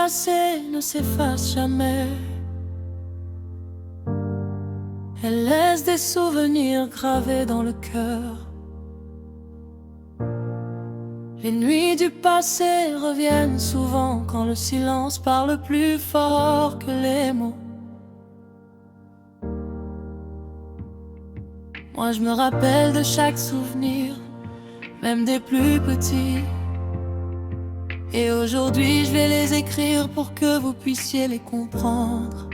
passé ne s'efface jamais. Elle laisse des souvenirs gravés dans le cœur. Les nuits du passé reviennent souvent quand le silence parle plus fort que les mots. Moi je me rappelle de chaque souvenir, même des plus petits. Et aujourd'hui je vais les écrire pour que vous puissiez les comprendre.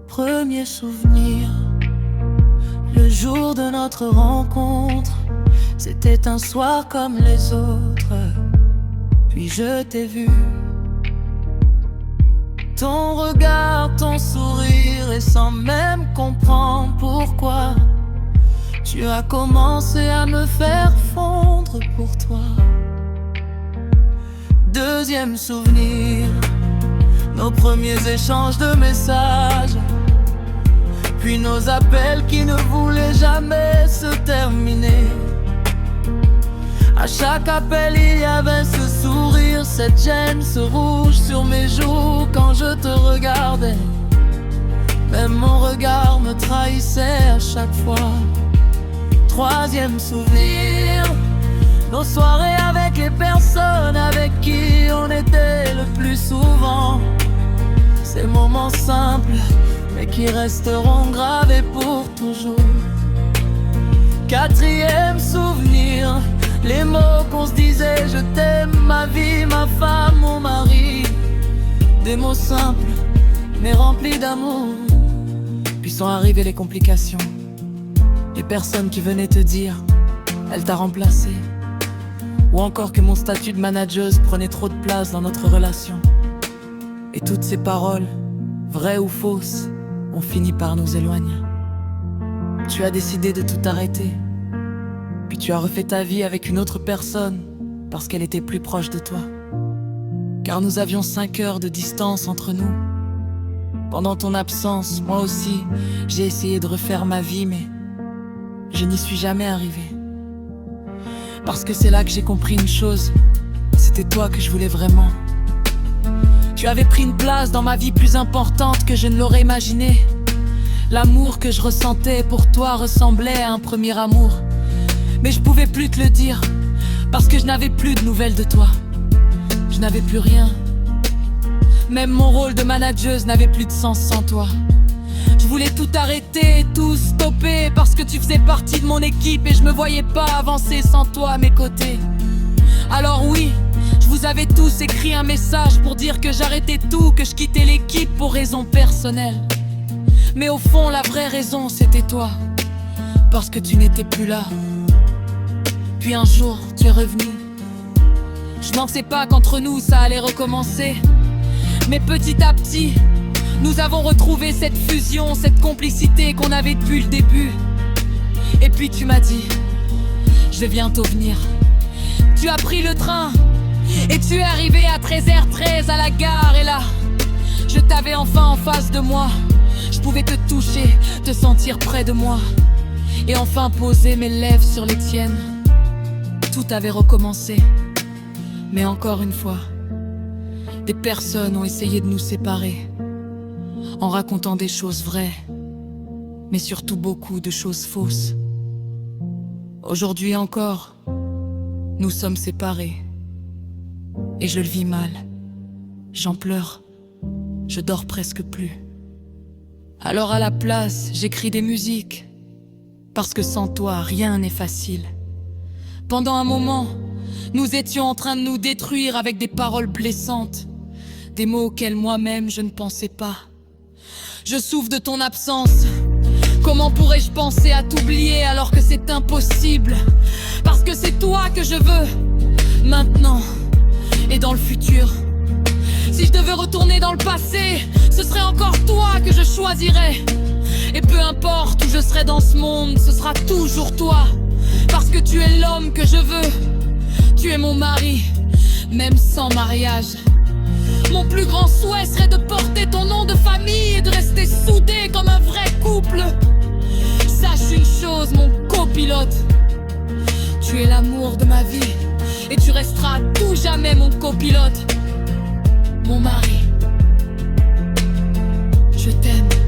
Premier souvenir, le jour de notre rencontre. C'était un soir comme les autres, puis je t'ai vu. Ton regard, ton sourire, et sans même comprendre pourquoi, tu as commencé à me faire fondre pour toi. Deuxième souvenir, nos premiers échanges de messages, puis nos appels qui ne voulaient jamais se terminer. À chaque appel il y avait ce sourire, cette gêne, ce rouge sur mes joues quand je te regardais. Même mon regard me trahissait à chaque fois. Troisième souvenir, nos soirées avec les personnes avec qui on était le plus souvent. Ces moments simples mais qui resteront gravés pour toujours. Quatrième souvenir, les mots qu'on se disait, je t'aime, ma vie, ma femme, mon mari. Des mots simples, mais remplis d'amour. Puis sont arrivées les complications. Les personnes qui venaient te dire, elle t'a remplacé. Ou encore que mon statut de manageuse prenait trop de place dans notre relation. Et toutes ces paroles, vraies ou fausses, ont fini par nous éloigner. Tu as décidé de tout arrêter. Puis tu as refait ta vie avec une autre personne parce qu'elle était plus proche de toi. Car nous avions 5 heures de distance entre nous. Pendant ton absence, moi aussi, j'ai essayé de refaire ma vie, mais je n'y suis jamais arrivé. Parce que c'est là que j'ai compris une chose, c'était toi que je voulais vraiment. Tu avais pris une place dans ma vie plus importante que je ne l'aurais imaginé. L'amour que je ressentais pour toi ressemblait à un premier amour. Mais je pouvais plus te le dire, parce que je n'avais plus de nouvelles de toi. Je n'avais plus rien. Même mon rôle de manageuse n'avait plus de sens sans toi. Je voulais tout arrêter, tout stopper, parce que tu faisais partie de mon équipe et je me voyais pas avancer sans toi à mes côtés. Alors oui, je vous avais tous écrit un message pour dire que j'arrêtais tout, que je quittais l'équipe pour raisons personnelles. Mais au fond, la vraie raison, c'était toi, parce que tu n'étais plus là. Puis un jour, tu es revenu. Je n'en sais pas qu'entre nous, ça allait recommencer. Mais petit à petit, nous avons retrouvé cette fusion, cette complicité qu'on avait depuis le début. Et puis tu m'as dit, je vais bientôt venir. Tu as pris le train et tu es arrivé à 13h13 à la gare. Et là, je t'avais enfin en face de moi. Je pouvais te toucher, te sentir près de moi, et enfin poser mes lèvres sur les tiennes. Tout avait recommencé. Mais encore une fois, des personnes ont essayé de nous séparer, en racontant des choses vraies, mais surtout beaucoup de choses fausses. Aujourd'hui encore, nous sommes séparés. Et je le vis mal. J'en pleure. Je dors presque plus. Alors à la place, j'écris des musiques. Parce que sans toi, rien n'est facile. Pendant un moment, nous étions en train de nous détruire avec des paroles blessantes. Des mots auxquels moi-même je ne pensais pas. Je souffre de ton absence. Comment pourrais-je penser à t'oublier alors que c'est impossible? Parce que c'est toi que je veux, maintenant et dans le futur. Si je devais retourner dans le passé, ce serait encore toi que je choisirais. Et peu importe où je serai dans ce monde, ce sera toujours toi. Parce que tu es l'homme que je veux. Tu es mon mari, même sans mariage. Mon plus grand souhait serait de porter ton nom de famille et de rester soudés comme un vrai couple. Sache une chose, mon copilote, tu es l'amour de ma vie et tu resteras à tout jamais mon copilote. mon mari. Je t'aime.